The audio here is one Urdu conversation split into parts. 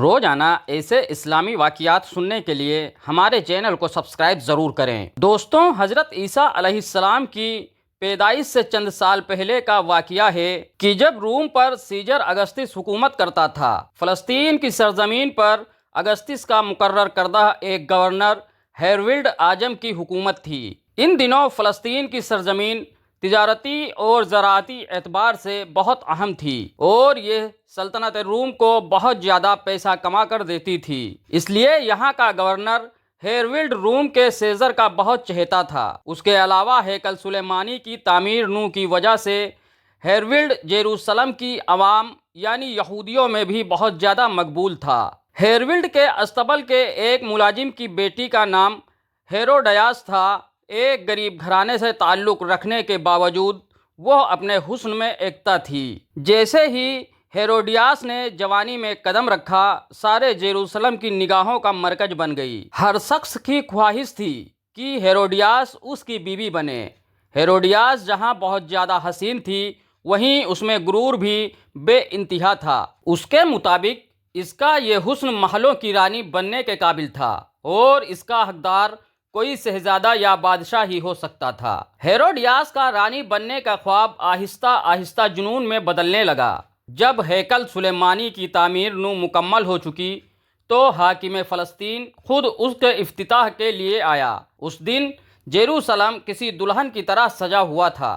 روزانہ ایسے اسلامی واقعات سننے کے لیے ہمارے چینل کو سبسکرائب ضرور کریں۔ دوستوں، حضرت عیسیٰ علیہ السلام کی پیدائش سے چند سال پہلے کا واقعہ ہے کہ جب روم پر سیزر اگستس حکومت کرتا تھا، فلسطین کی سرزمین پر اگستس کا مقرر کردہ ایک گورنر ہیرولڈ اعظم کی حکومت تھی۔ ان دنوں فلسطین کی سرزمین تجارتی اور زراعتی اعتبار سے بہت اہم تھی اور یہ سلطنت روم کو بہت زیادہ پیسہ کما کر دیتی تھی۔ اس لیے یہاں کا گورنر ہیرولڈ روم کے سیزر کا بہت چہیتا تھا۔ اس کے علاوہ ہیکل سلیمانی کی تعمیر نو کی وجہ سے ہیرولڈ یروشلم کی عوام یعنی یہودیوں میں بھی بہت زیادہ مقبول تھا۔ ہیرولڈ کے استبل کے ایک ملازم کی بیٹی کا نام ہیروڈیاس تھا۔ ایک غریب گھرانے سے تعلق رکھنے کے باوجود وہ اپنے حسن میں ایکتا تھی۔ جیسے ہی ہیروڈیاس نے جوانی میں قدم رکھا، سارے یروشلم کی نگاہوں کا مرکز بن گئی۔ ہر شخص کی خواہش تھی کہ ہیروڈیاس اس کی بیوی بنے۔ ہیروڈیاس جہاں بہت زیادہ حسین تھی، وہیں اس میں غرور بھی بے انتہا تھا۔ اس کے مطابق اس کا یہ حسن محلوں کی رانی بننے کے قابل تھا اور اس کا حقدار کوئی شہزادہ یا بادشاہ ہی ہو سکتا تھا۔ ہیروڈیاس کا رانی بننے کا خواب آہستہ آہستہ جنون میں بدلنے لگا۔ جب ہیکل سلیمانی کی تعمیر نو مکمل ہو چکی تو حاکم فلسطین خود اس کے افتتاح کے لیے آیا۔ اس دن یروشلم کسی دلہن کی طرح سجا ہوا تھا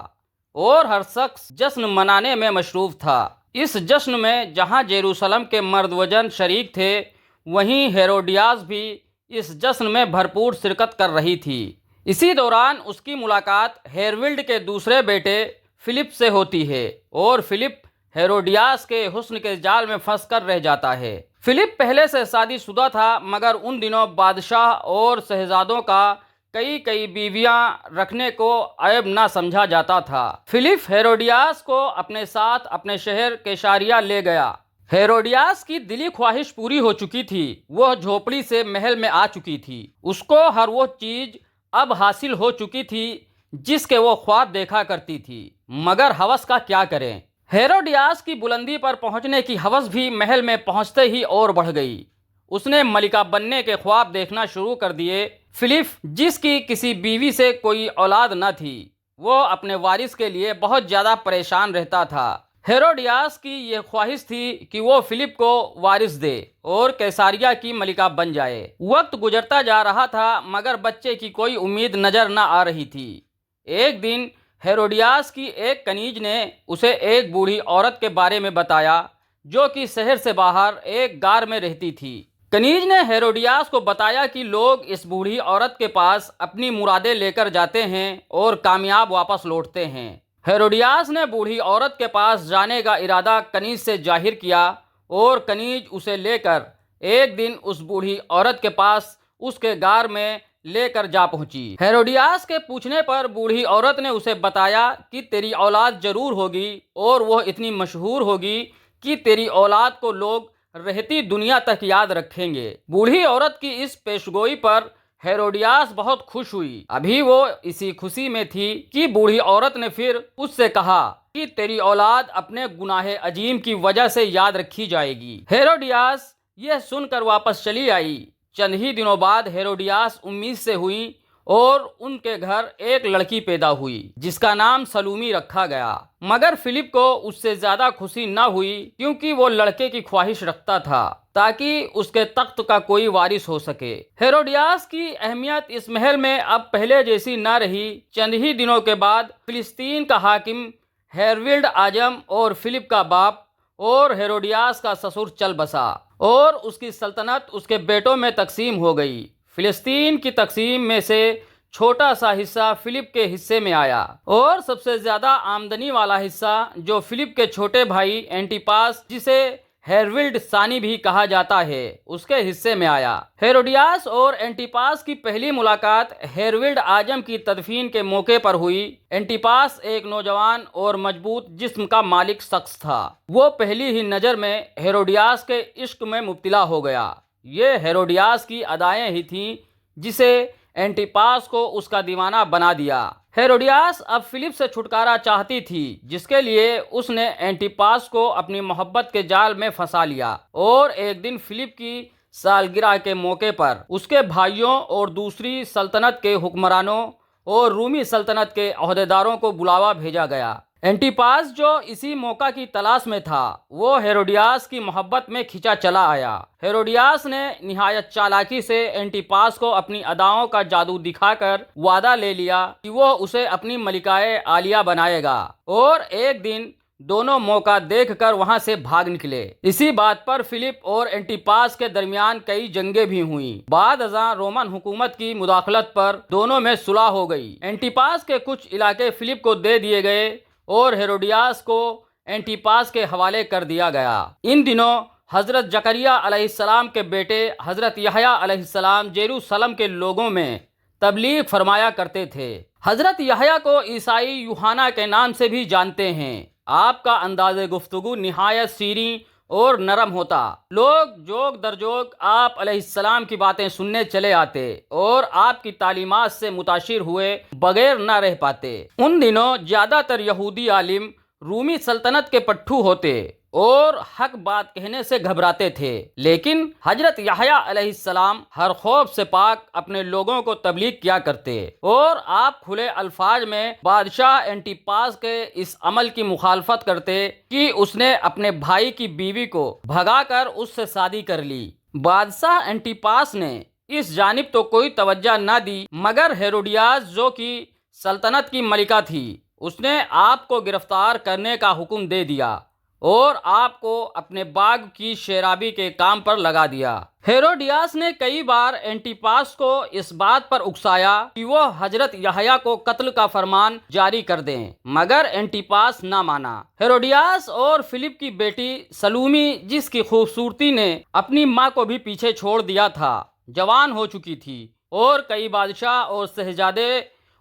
اور ہر شخص جشن منانے میں مصروف تھا۔ اس جشن میں جہاں یروشلم کے مرد و زن شریک تھے، وہیں ہیروڈیاس بھی اس جشن میں بھرپور شرکت کر رہی تھی۔ اسی دوران اس کی ملاقات ہیرولڈ کے دوسرے بیٹے فلپ سے ہوتی ہے اور فلپ ہیروڈیاس کے حسن کے جال میں پھنس کر رہ جاتا ہے۔ فلپ پہلے سے شادی شدہ تھا، مگر ان دنوں بادشاہ اور شہزادوں کا کئی بیویاں رکھنے کو عیب نہ سمجھا جاتا تھا۔ فلپ ہیروڈیاس کو اپنے ساتھ اپنے شہر کیساریا لے گیا۔ ہیروڈیاس کی دلی خواہش پوری ہو چکی تھی۔ وہ جھوپڑی سے محل میں آ چکی تھی۔ اس کو ہر وہ چیز اب حاصل ہو چکی تھی جس کے وہ خواب دیکھا کرتی تھی، مگر ہوس کا کیا کریں۔ ہیروڈیاس کی بلندی پر پہنچنے کی ہوس بھی محل میں پہنچتے ہی اور بڑھ گئی۔ اس نے ملکہ بننے کے خواب دیکھنا شروع کر دیے۔ فلپ، جس کی کسی بیوی سے کوئی اولاد نہ تھی، وہ اپنے وارث کے لیے بہت زیادہ پریشان رہتا تھا۔ ہیروڈیاس کی یہ خواہش تھی کہ وہ فلپ کو وارث دے اور کیساریا کی ملکہ بن جائے۔ وقت گزرتا جا رہا تھا مگر بچے کی کوئی امید نظر نہ آ رہی تھی۔ ایک دن ہیروڈیاس کی ایک کنیز نے اسے ایک بوڑھی عورت کے بارے میں بتایا جو کہ شہر سے باہر ایک غار میں رہتی تھی۔ کنیز نے ہیروڈیاس کو بتایا کہ لوگ اس بوڑھی عورت کے پاس اپنی مرادیں لے کر جاتے ہیں اور کامیاب واپس لوٹتے ہیں۔ ہیروڈیاس نے بوڑھی عورت کے پاس جانے کا ارادہ کنیز سے ظاہر کیا اور کنیز اسے لے کر ایک دن اس بوڑھی عورت کے پاس اس کے غار میں لے کر جا پہنچی۔ ہیروڈیاس کے پوچھنے پر بوڑھی عورت نے اسے بتایا کہ تیری اولاد ضرور ہوگی اور وہ اتنی مشہور ہوگی کہ تیری اولاد کو لوگ رہتی دنیا تک یاد رکھیں گے۔ بوڑھی عورت کی اس پیشگوئی پر ہیروڈیاس بہت خوش ہوئی۔ ابھی وہ اسی خوشی میں تھی کہ بوڑھی عورت نے پھر اس سے کہا کہ تیری اولاد اپنے گناہ عظیم کی وجہ سے یاد رکھی جائے گی۔ ہیروڈیاس یہ سن کر واپس چلی آئی۔ چند ہی دنوں بعد ہیروڈیاس امید سے ہوئی اور ان کے گھر ایک لڑکی پیدا ہوئی جس کا نام سلومی رکھا گیا، مگر فلپ کو اس سے زیادہ خوشی نہ ہوئی کیونکہ وہ لڑکے کی خواہش رکھتا تھا تاکہ اس کے تخت کا کوئی وارث ہو سکے۔ ہیروڈیاس کی اہمیت اس محل میں اب پہلے جیسی نہ رہی۔ چند ہی دنوں کے بعد فلسطین کا حاکم ہیرولڈ اعظم اور فلپ کا باپ اور ہیروڈیاس کا سسر چل بسا اور اس کی سلطنت اس کے بیٹوں میں تقسیم ہو گئی۔ فلسطین کی تقسیم میں سے چھوٹا سا حصہ فلپ کے حصے میں آیا اور سب سے زیادہ آمدنی والا حصہ جو فلپ کے چھوٹے بھائی اینٹیپاس، جسے ہیرولڈ ثانی بھی کہا جاتا ہے، اس کے حصے میں آیا۔ ہیروڈیاس اور اینٹیپاس کی پہلی ملاقات ہیرولڈ اعظم کی تدفین کے موقع پر ہوئی۔ اینٹیپاس ایک نوجوان اور مضبوط جسم کا مالک شخص تھا۔ وہ پہلی ہی نظر میں ہیروڈیاس کے عشق میں مبتلا ہو گیا۔ یہ ہیروڈیاس کی ادائیں ہی تھیں جسے اینٹیپاس کو اس کا دیوانہ بنا دیا۔ ہیروڈیاس اب فلپ سے چھٹکارا چاہتی تھی، جس کے لیے اس نے اینٹیپاس کو اپنی محبت کے جال میں پھنسا لیا، اور ایک دن فلپ کی سالگرہ کے موقع پر اس کے بھائیوں اور دوسری سلطنت کے حکمرانوں اور رومی سلطنت کے عہدیداروں کو بلاوا بھیجا گیا۔ اینٹیپاس جو اسی موقع کی تلاش میں تھا، وہ ہیروڈیاس کی محبت میں کھنچا چلا آیا۔ ہیروڈیاس نے نہایت چالاکی سے اینٹیپاس کو اپنی اداؤں کا جادو دکھا کر وعدہ لے لیا کہ وہ اسے اپنی ملکہ عالیہ بنائے گا، اور ایک دن دونوں موقع دیکھ کر وہاں سے بھاگ نکلے۔ اسی بات پر فلپ اور اینٹیپاس کے درمیان کئی جنگیں بھی ہوئیں۔ بعد ازاں رومن حکومت کی مداخلت پر دونوں میں صلح ہو گئی۔ اینٹیپاس کے کچھ علاقے فلپ کو دے دیے گئے اور ہیروڈیاس کو اینٹیپاس کے حوالے کر دیا گیا۔ ان دنوں حضرت زکریا علیہ السلام کے بیٹے حضرت یحییٰ علیہ السلام یروشلم کے لوگوں میں تبلیغ فرمایا کرتے تھے۔ حضرت یحییٰ کو عیسائی یوحنا کے نام سے بھی جانتے ہیں۔ آپ کا انداز گفتگو نہایت شیریں اور نرم ہوتا۔ لوگ جوگ در جوگ آپ علیہ السلام کی باتیں سننے چلے آتے اور آپ کی تعلیمات سے متاثر ہوئے بغیر نہ رہ پاتے۔ ان دنوں زیادہ تر یہودی عالم رومی سلطنت کے پٹھو ہوتے اور حق بات کہنے سے گھبراتے تھے، لیکن حضرت یحییٰ علیہ السلام ہر خوف سے پاک اپنے لوگوں کو تبلیغ کیا کرتے، اور آپ کھلے الفاظ میں بادشاہ اینٹیپاس کے اس عمل کی مخالفت کرتے کہ اس نے اپنے بھائی کی بیوی کو بھگا کر اس سے شادی کر لی۔ بادشاہ اینٹیپاس نے اس جانب تو کوئی توجہ نہ دی، مگر ہیروڈیاس جو کہ سلطنت کی ملکہ تھی، اس نے آپ کو گرفتار کرنے کا حکم دے دیا اور آپ کو اپنے باغ کی شیرابی کے کام پر لگا دیا۔ ہیروڈیاس نے کئی بار اینٹیپاس کو اس بات پر اکسایا کہ وہ حضرت یحییٰ کو قتل کا فرمان جاری کر دیں، مگر اینٹیپاس نہ مانا۔ ہیروڈیاس اور فلپ کی بیٹی سلومی، جس کی خوبصورتی نے اپنی ماں کو بھی پیچھے چھوڑ دیا تھا، جوان ہو چکی تھی، اور کئی بادشاہ اور شہزادے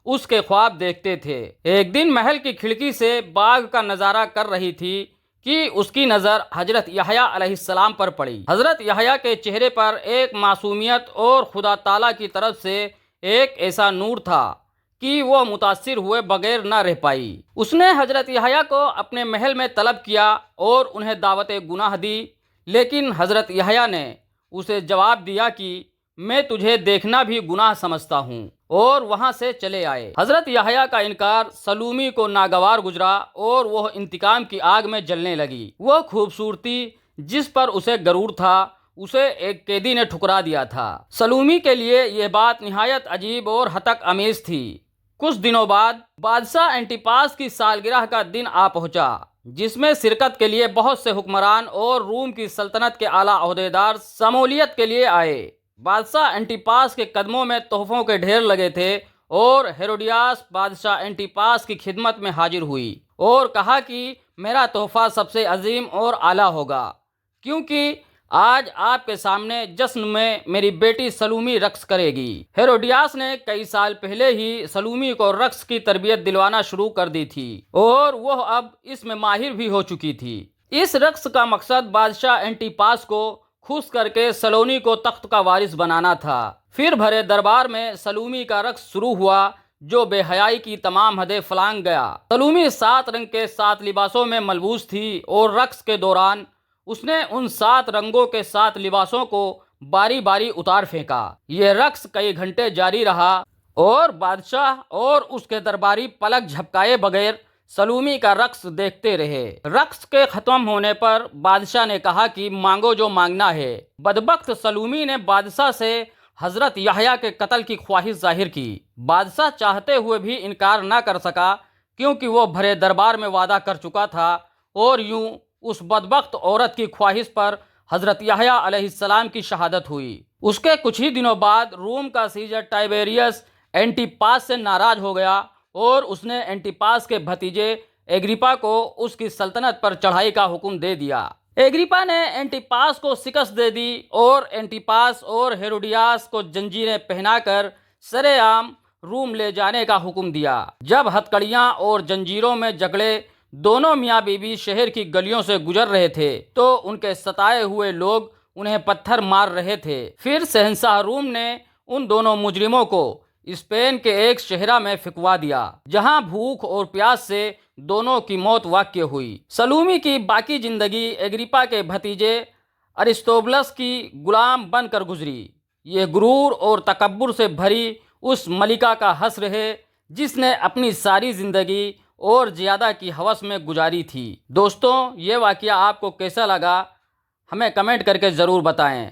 اس کے خواب دیکھتے تھے۔ ایک دن محل کی کھڑکی سے باغ کا نظارہ کر رہی تھی کہ اس کی نظر حضرت یحییٰ علیہ السلام پر پڑی۔ حضرت یحییٰ کے چہرے پر ایک معصومیت اور خدا تعالیٰ کی طرف سے ایک ایسا نور تھا کہ وہ متاثر ہوئے بغیر نہ رہ پائی۔ اس نے حضرت یحییٰ کو اپنے محل میں طلب کیا اور انہیں دعوت گناہ دی، لیکن حضرت یحییٰ نے اسے جواب دیا کہ میں تجھے دیکھنا بھی گناہ سمجھتا ہوں، اور وہاں سے چلے آئے۔ حضرت یحییٰ کا انکار سلومی کو ناگوار گزرا اور وہ انتقام کی آگ میں جلنے لگی۔ وہ خوبصورتی جس پر اسے غرور تھا، اسے ایک قیدی نے ٹھکرا دیا تھا۔ سلومی کے لیے یہ بات نہایت عجیب اور ہتک امیز تھی۔ کچھ دنوں بعد بادشاہ اینٹیپاس کی سالگرہ کا دن آ پہنچا، جس میں شرکت کے لیے بہت سے حکمران اور روم کی سلطنت کے اعلیٰ عہدیدار شمولیت کے لیے آئے۔ بادشاہ اینٹیپاس کے قدموں میں تحفوں کے ڈھیر لگے تھے، اور ہیروڈیاس بادشاہ اینٹیپاس کی خدمت میں حاضر ہوئی اور کہا کہ میرا تحفہ سب سے عظیم اور اعلیٰ ہوگا، کیونکہ آج آپ کے سامنے جشن میں میری بیٹی سلومی رقص کرے گی۔ ہیروڈیاس نے کئی سال پہلے ہی سلومی کو رقص کی تربیت دلوانا شروع کر دی تھی، اور وہ اب اس میں ماہر بھی ہو چکی تھی۔ اس رقص کا مقصد بادشاہ اینٹیپاس کو خوش کر کے سلومی کو تخت کا وارث بنانا تھا۔ پھر بھرے دربار میں سلومی کا رقص شروع ہوا، جو بے حیائی کی تمام حدیں پھلانگ گیا۔ سلومی 7 رنگ کے 7 لباسوں میں ملبوس تھی، اور رقص کے دوران اس نے ان 7 رنگوں کے 7 لباسوں کو باری باری اتار پھینکا۔ یہ رقص کئی گھنٹے جاری رہا، اور بادشاہ اور اس کے درباری پلک جھپکائے بغیر سلومی کا رقص دیکھتے رہے۔ رقص کے ختم ہونے پر بادشاہ نے کہا کہ مانگو جو مانگنا ہے۔ بدبخت سلومی نے بادشاہ سے حضرت یحییٰ کے قتل کی خواہش ظاہر کی۔ بادشاہ چاہتے ہوئے بھی انکار نہ کر سکا، کیونکہ وہ بھرے دربار میں وعدہ کر چکا تھا، اور یوں اس بدبخت عورت کی خواہش پر حضرت یحییٰ علیہ السلام کی شہادت ہوئی۔ اس کے کچھ ہی دنوں بعد روم کا سیزر ٹائبیریس اینٹیپاس سے ناراض ہو گیا، اور اس نے اینٹیپاس کے بھتیجے ایگریپا کو اس کی سلطنت پر چڑھائی کا حکم دے دیا۔ ایگریپا نے اینٹیپاس کو شکست دے دی، اور اینٹیپاس اور ہیروڈیاس کو زنجیریں پہنا کر سرے عام روم لے جانے کا حکم دیا۔ جب ہتکڑیاں اور زنجیروں میں جکڑے دونوں میاں بیوی شہر کی گلیوں سے گزر رہے تھے، تو ان کے ستائے ہوئے لوگ انہیں پتھر مار رہے تھے۔ پھر شہنشاہ روم نے ان دونوں مجرموں کو اسپین کے ایک شہرہ میں پھینکوا دیا، جہاں بھوک اور پیاس سے دونوں کی موت واقع ہوئی۔ سلومی کی باقی زندگی ایگریپا کے بھتیجے ارسطوبلس کی غلام بن کر گزری۔ یہ غرور اور تکبر سے بھری اس ملکہ کا حشر ہے جس نے اپنی ساری زندگی اور زیادہ کی ہوس میں گزاری تھی۔ دوستوں، یہ واقعہ آپ کو کیسا لگا ہمیں کمنٹ کر کے ضرور بتائیں۔